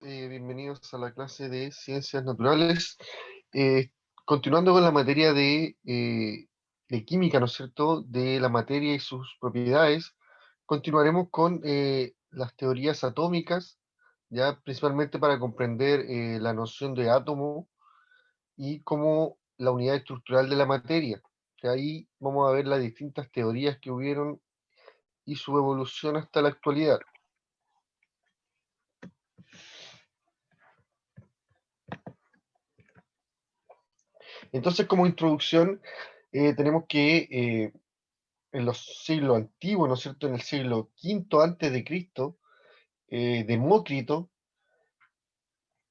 Bienvenidos a la clase de Ciencias Naturales. Eh, Continuando con la materia de química, ¿no es cierto?, de la materia y sus propiedades, continuaremos con las teorías atómicas, ya principalmente para comprender la noción de átomo y cómo la unidad estructural de la materia. Que ahí vamos a ver las distintas teorías que hubieron y su evolución hasta la actualidad. Entonces, como introducción, tenemos que en los siglos antiguos, ¿no es cierto?, en el siglo V antes de Cristo, Demócrito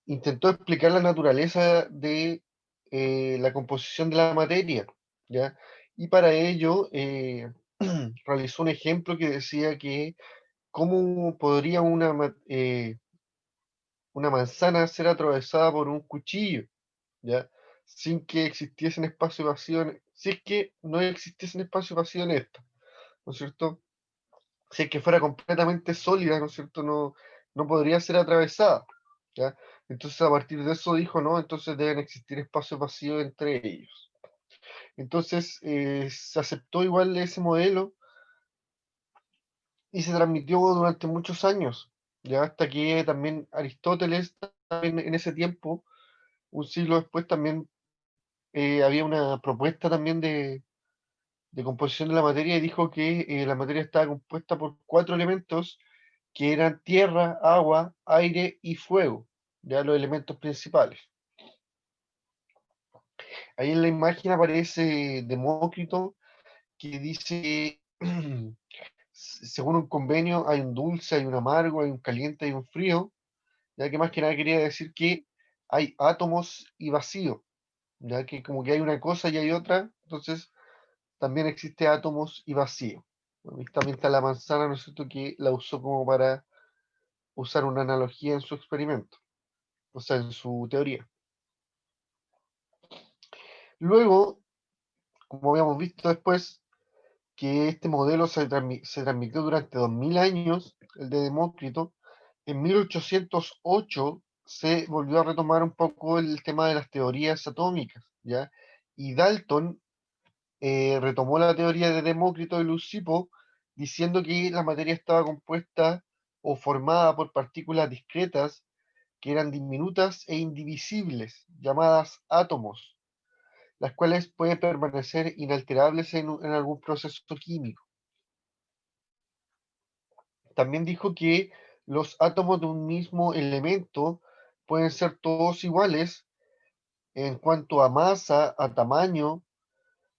intentó explicar la naturaleza de la composición de la materia, ¿ya? Y para ello realizó un ejemplo que decía que cómo podría una manzana ser atravesada por un cuchillo, ¿ya? Sin que existiesen espacio vacío, si es que no existiesen espacio vacío en esto, ¿no es cierto? Si es que fuera completamente sólida, ¿no es cierto? No podría ser atravesada, ¿ya? Entonces, a partir de eso dijo, no, entonces deben existir espacios vacíos entre ellos. Entonces, se aceptó igual ese modelo y se transmitió durante muchos años, ya hasta que también Aristóteles, también en ese tiempo, un siglo después, también había una propuesta también de composición de la materia y dijo que la materia estaba compuesta por 4 elementos que eran tierra, agua, aire y fuego, ya los elementos principales. Ahí en la imagen aparece Demócrito que dice, según un convenio, hay un dulce, hay un amargo, hay un caliente, hay un frío, ya que más que nada quería decir que hay átomos y vacío, ya que como que hay una cosa y hay otra, entonces también existe átomos y vacío. Bueno, y también está la manzana, ¿no es cierto?, que la usó como para usar una analogía en su experimento, o sea, en su teoría. Luego, como habíamos visto después, que este modelo se transmitió durante 2000 años, el de Demócrito, en 1808 se volvió a retomar un poco el tema de las teorías atómicas, ¿ya? Y Dalton retomó la teoría de Demócrito y Leucipo, diciendo que la materia estaba compuesta o formada por partículas discretas que eran diminutas e indivisibles, llamadas átomos, las cuales pueden permanecer inalterables en algún proceso químico. También dijo que los átomos de un mismo elemento pueden ser todos iguales en cuanto a masa, a tamaño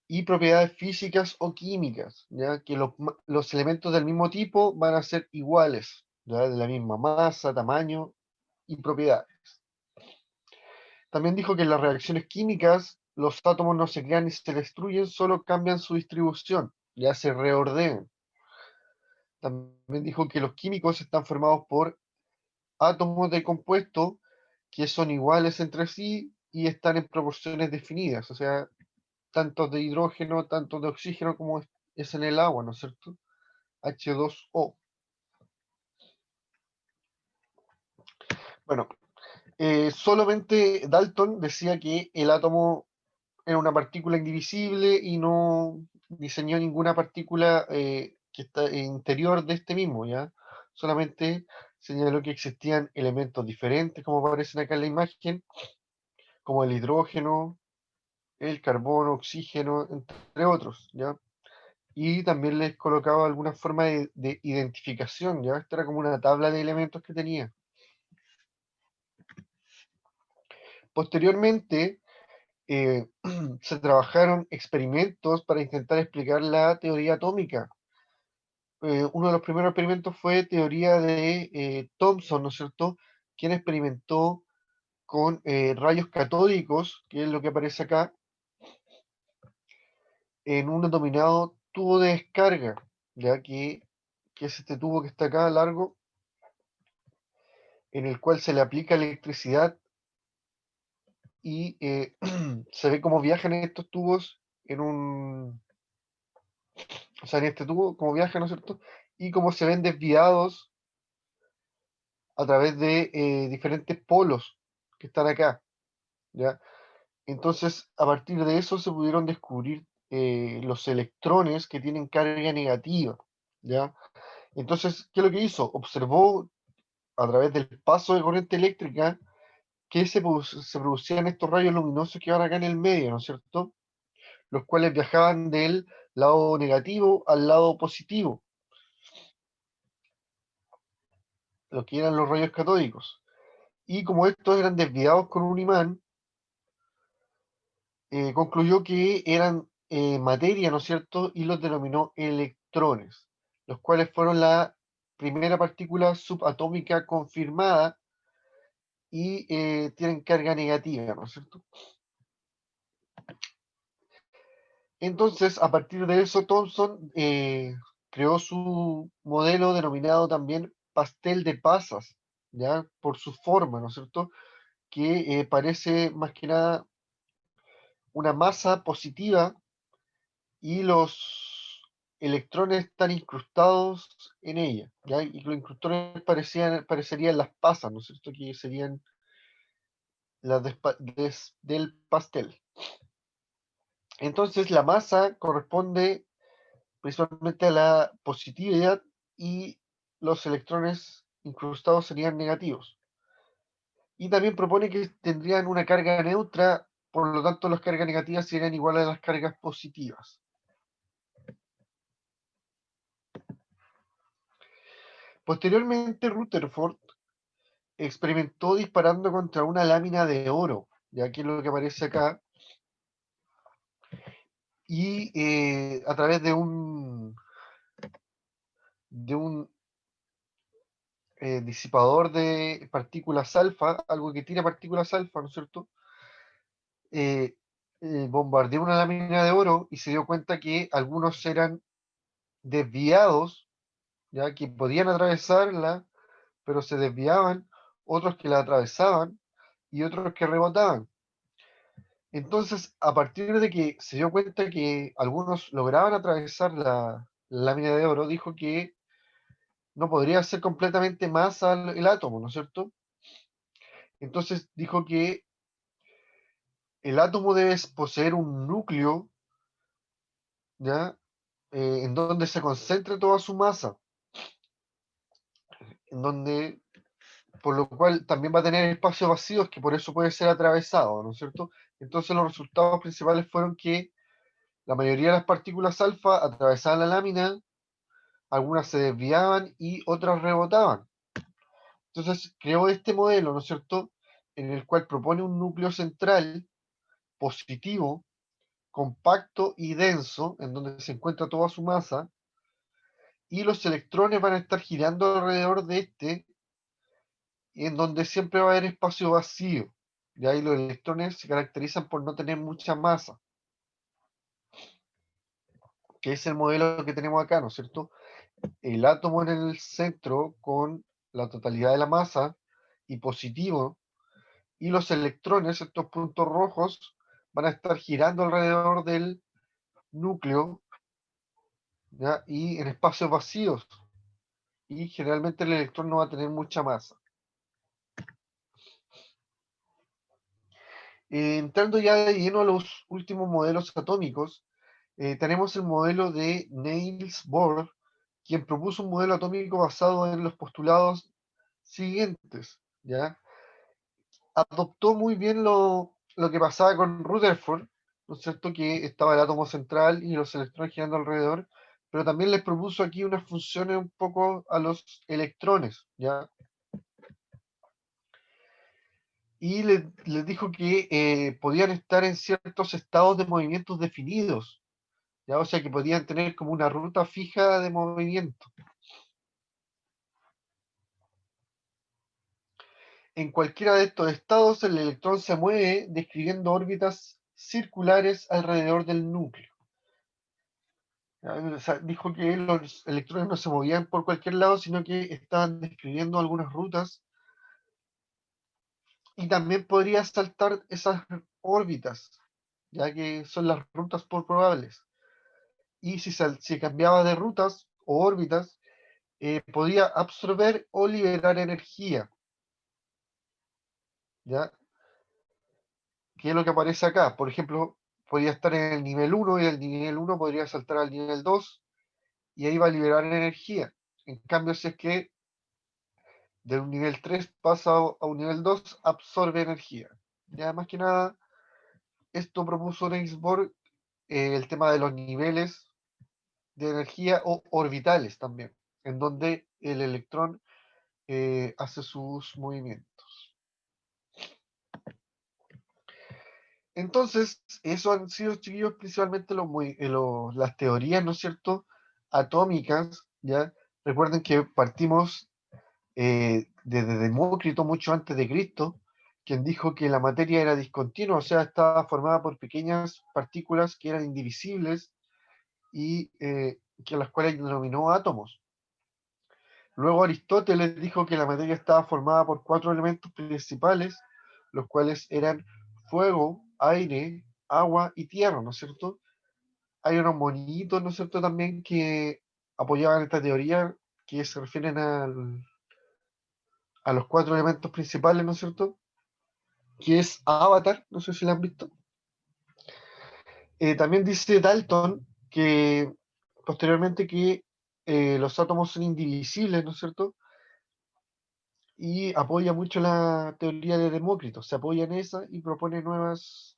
y propiedades físicas o químicas, ya que los elementos del mismo tipo van a ser iguales, ya de la misma masa, tamaño y propiedades. También dijo que en las reacciones químicas los átomos no se crean ni se destruyen, solo cambian su distribución, ya se reordenan. También dijo que los químicos están formados por átomos de compuesto que son iguales entre sí y están en proporciones definidas, o sea, tanto de hidrógeno, tanto de oxígeno como es en el agua, ¿no es cierto? H2O. Bueno, solamente Dalton decía que el átomo era una partícula indivisible y no diseñó ninguna partícula que está interior de este mismo, ¿ya? Solamente señaló que existían elementos diferentes, como aparecen acá en la imagen, como el hidrógeno, el carbono, oxígeno, entre otros, ¿ya? Y también les colocaba alguna forma de identificación, ¿ya? Esta era como una tabla de elementos que tenía. Posteriormente, se trabajaron experimentos para intentar explicar la teoría atómica. Uno de los primeros experimentos fue teoría de Thomson, ¿no es cierto?, quien experimentó con rayos catódicos, que es lo que aparece acá, en un denominado tubo de descarga, ya que es este tubo que está acá largo, en el cual se le aplica electricidad y se ve cómo viajan estos tubos o sea, en este tubo, cómo viajan, ¿no es cierto? Y cómo se ven desviados a través de diferentes polos que están acá, ¿ya? Entonces, a partir de eso se pudieron descubrir los electrones que tienen carga negativa, ¿ya? Entonces, ¿qué es lo que hizo? Observó a través del paso de corriente eléctrica que se producían estos rayos luminosos que van acá en el medio, ¿no es cierto? Los cuales viajaban del lado negativo al lado positivo, lo que eran los rayos catódicos. Y como estos eran desviados con un imán, concluyó que eran materia, ¿no es cierto? Y los denominó electrones, los cuales fueron la primera partícula subatómica confirmada y tienen carga negativa, ¿no es cierto? Entonces, a partir de eso, Thomson creó su modelo denominado también pastel de pasas, ¿ya? Por su forma, ¿no es cierto? Que parece más que nada una masa positiva y los electrones están incrustados en ella, ¿ya? Y los incrustones parecerían las pasas, ¿no es cierto? Que serían las del pastel. Entonces, la masa corresponde principalmente a la positividad y los electrones incrustados serían negativos. Y también propone que tendrían una carga neutra, por lo tanto las cargas negativas serían iguales a las cargas positivas. Posteriormente, Rutherford experimentó disparando contra una lámina de oro, ya que es lo que aparece acá, y a través de un disipador de partículas alfa, algo que tira partículas alfa, ¿no es cierto? eh, Bombardeó una lámina de oro y se dio cuenta que algunos eran desviados, ya que podían atravesarla, pero se desviaban, otros que la atravesaban y otros que rebotaban. Entonces, a partir de que se dio cuenta que algunos lograban atravesar la lámina de oro, dijo que no podría ser completamente masa el átomo, ¿no es cierto? Entonces dijo que el átomo debe poseer un núcleo, ¿ya? En donde se concentre toda su masa, en donde, por lo cual también va a tener espacios vacíos que por eso puede ser atravesado, ¿no es cierto? Entonces los resultados principales fueron que la mayoría de las partículas alfa atravesaban la lámina, algunas se desviaban y otras rebotaban. Entonces creó este modelo, ¿no es cierto?, en el cual propone un núcleo central positivo, compacto y denso, en donde se encuentra toda su masa, y los electrones van a estar girando alrededor de este, en donde siempre va a haber espacio vacío. Y ahí los electrones se caracterizan por no tener mucha masa, que es el modelo que tenemos acá, ¿no es cierto? El átomo en el centro con la totalidad de la masa y positivo, y los electrones, estos puntos rojos, van a estar girando alrededor del núcleo, ¿ya? Y en espacios vacíos, y generalmente el electrón no va a tener mucha masa. Entrando ya de lleno a los últimos modelos atómicos, tenemos el modelo de Niels Bohr, quien propuso un modelo atómico basado en los postulados siguientes, ¿ya? Adoptó muy bien lo que pasaba con Rutherford, ¿no es cierto? Que estaba el átomo central y los electrones girando alrededor, pero también les propuso aquí unas funciones un poco a los electrones, ¿ya? Y les dijo que podían estar en ciertos estados de movimientos definidos, ¿ya? O sea que podían tener como una ruta fija de movimiento. En cualquiera de estos estados, el electrón se mueve describiendo órbitas circulares alrededor del núcleo. ¿Ya? O sea, dijo que los electrones no se movían por cualquier lado, sino que estaban describiendo algunas rutas y también podría saltar esas órbitas, ya que son las rutas por probables. Y si cambiaba de rutas o órbitas, podía absorber o liberar energía, ¿ya? ¿Qué es lo que aparece acá? Por ejemplo, podría estar en el nivel 1 y el nivel 1 podría saltar al nivel 2 y ahí va a liberar energía. En cambio, si es que de un nivel 3 pasa a un nivel 2, absorbe energía. Ya más que nada, esto propuso Niels Bohr, el tema de los niveles de energía o orbitales también, en donde el electrón hace sus movimientos. Entonces, eso han sido, chiquillos, principalmente las teorías, ¿no es cierto?, atómicas, ¿ya? Recuerden que partimos desde Demócrito, mucho antes de Cristo, quien dijo que la materia era discontinua, o sea, estaba formada por pequeñas partículas que eran indivisibles y que las cuales denominó átomos. Luego Aristóteles dijo que la materia estaba formada por cuatro elementos principales, los cuales eran fuego, aire, agua y tierra, ¿no es cierto? Hay unos monitos, ¿no es cierto?, también que apoyaban esta teoría, que se refieren a los cuatro elementos principales, ¿no es cierto? Que es Avatar, no sé si la han visto. También dice Dalton que posteriormente que los átomos son indivisibles, ¿no es cierto? Y apoya mucho la teoría de Demócrito, se apoya en esa y propone nuevos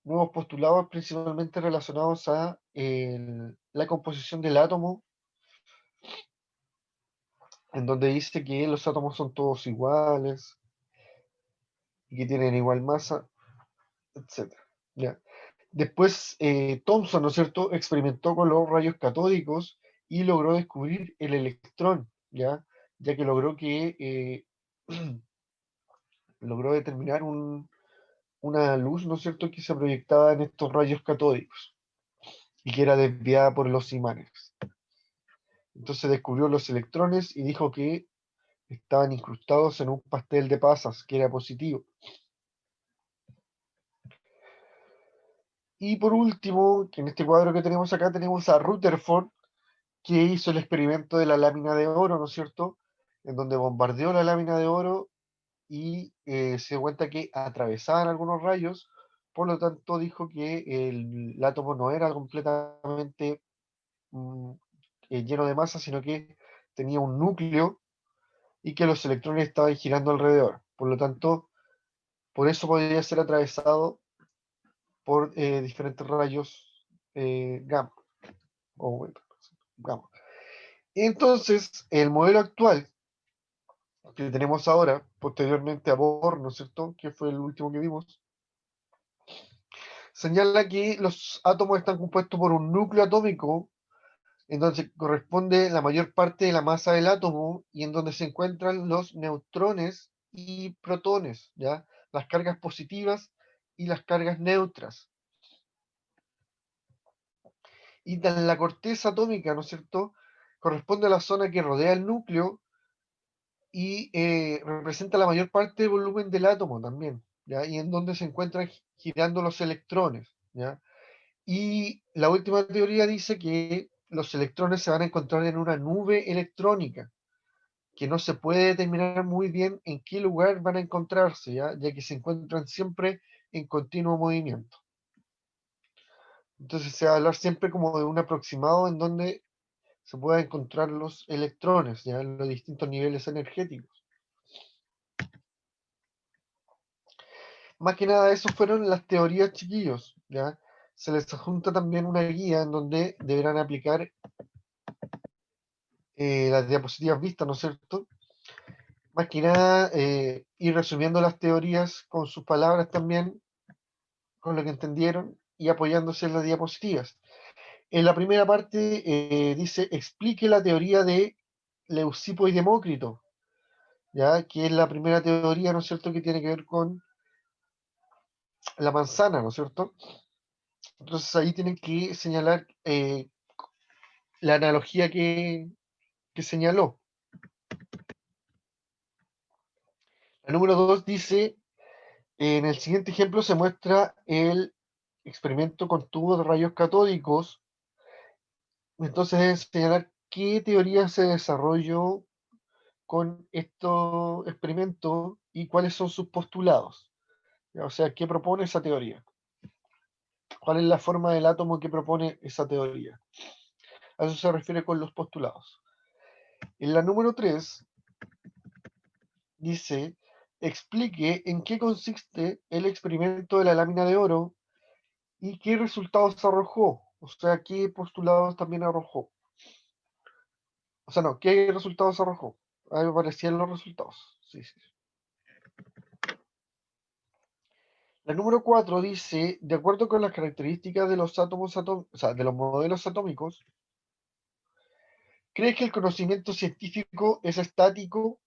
postulados principalmente relacionados a la composición del átomo, en donde dice que los átomos son todos iguales y que tienen igual masa, etcétera. ¿Ya? Después, Thomson, ¿no es cierto?, experimentó con los rayos catódicos y logró descubrir el electrón, ya que logró logró determinar una luz, ¿no es cierto?, que se proyectaba en estos rayos catódicos y que era desviada por los imanes. Entonces descubrió los electrones y dijo que estaban incrustados en un pastel de pasas, que era positivo. Y por último, que en este cuadro que tenemos acá tenemos a Rutherford, que hizo el experimento de la lámina de oro, ¿no es cierto? En donde bombardeó la lámina de oro y se dio cuenta que atravesaban algunos rayos, por lo tanto dijo que el átomo no era completamente mm, lleno de masa, sino que tenía un núcleo y que los electrones estaban girando alrededor. Por lo tanto, por eso podría ser atravesado por diferentes rayos gamma o bueno, gamma. Entonces, el modelo actual que tenemos ahora, posteriormente a Bohr, ¿no es cierto?, que fue el último que vimos, señala que los átomos están compuestos por un núcleo atómico en donde se corresponde la mayor parte de la masa del átomo y en donde se encuentran los neutrones y protones, ¿ya? Las cargas positivas y las cargas neutras. Y en la corteza atómica, ¿no es cierto?, corresponde a la zona que rodea el núcleo y representa la mayor parte del volumen del átomo también, ¿ya? Y en donde se encuentran girando los electrones, ¿ya? Y la última teoría dice que los electrones se van a encontrar en una nube electrónica, que no se puede determinar muy bien en qué lugar van a encontrarse, ya que se encuentran siempre en continuo movimiento. Entonces se va a hablar siempre como de un aproximado en donde se puedan encontrar los electrones, ya en los distintos niveles energéticos. Más que nada, eso fueron las teorías, chiquillos, ¿ya? Se les adjunta también una guía en donde deberán aplicar las diapositivas vistas, ¿no es cierto? Más que nada, ir resumiendo las teorías con sus palabras también, con lo que entendieron, y apoyándose en las diapositivas. En la primera parte dice, explique la teoría de Leucipo y Demócrito, ¿ya? Que es la primera teoría, ¿no es cierto?, que tiene que ver con la manzana, ¿no es cierto? Entonces ahí tienen que señalar la analogía que señaló. La número 2 dice, en el siguiente ejemplo se muestra el experimento con tubos de rayos catódicos. Entonces es señalar qué teoría se desarrolló con estos experimentos y cuáles son sus postulados. ¿Ya? O sea, ¿qué propone esa teoría? ¿Cuál es la forma del átomo que propone esa teoría? A eso se refiere con los postulados. En la número 3 dice, explique en qué consiste el experimento de la lámina de oro y qué resultados arrojó. O sea, qué postulados también arrojó. O sea, no, qué resultados arrojó. Ahí me aparecían los resultados. Sí, sí. La número 4 dice, de acuerdo con las características de los o sea, de los modelos atómicos, ¿crees que el conocimiento científico es estático?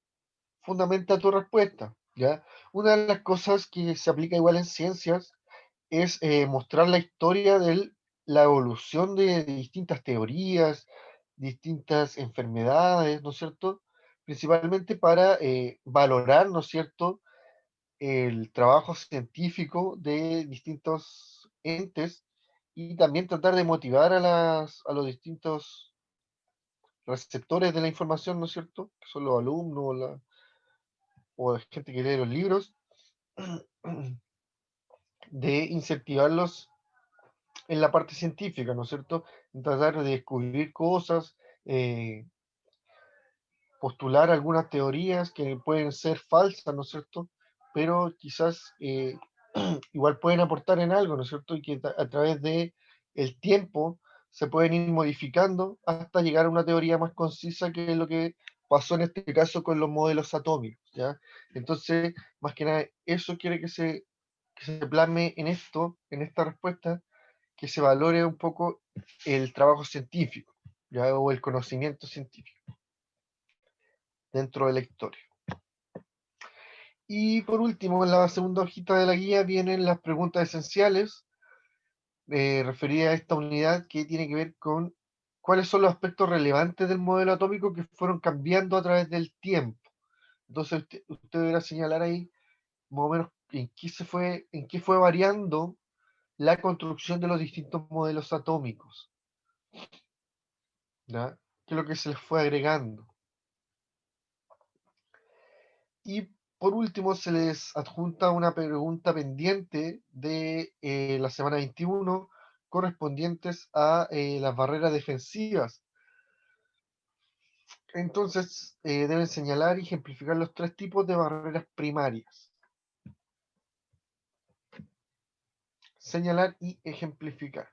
Fundamenta tu respuesta, ¿ya? Una de las cosas que se aplica igual en ciencias es mostrar la historia de la evolución de distintas teorías, distintas enfermedades, ¿no es cierto? Principalmente para valorar, ¿no es cierto?, el trabajo científico de distintos entes y también tratar de motivar a los distintos receptores de la información, ¿no es cierto?, que son los alumnos o la gente que lee los libros, de incentivarlos en la parte científica, ¿no es cierto?, en tratar de descubrir cosas, eh, postular algunas teorías que pueden ser falsas, ¿no es cierto?, pero quizás igual pueden aportar en algo, ¿no es cierto?, y que a través de el tiempo se pueden ir modificando hasta llegar a una teoría más concisa, que es lo que pasó en este caso con los modelos atómicos, ¿ya? Entonces, más que nada, eso quiere que se plasme en esto, en esta respuesta, que se valore un poco el trabajo científico, ¿ya? O el conocimiento científico dentro de la historia. Y por último, en la segunda hojita de la guía vienen las preguntas esenciales referidas a esta unidad, que tiene que ver con cuáles son los aspectos relevantes del modelo atómico que fueron cambiando a través del tiempo. Entonces usted deberá señalar ahí más o menos en qué fue variando la construcción de los distintos modelos atómicos, ¿ya? ¿Qué es lo que se les fue agregando? Y por último, se les adjunta una pregunta pendiente de la semana 21, correspondientes a las barreras defensivas. Entonces, deben señalar y ejemplificar los tres tipos de barreras primarias. Señalar y ejemplificar.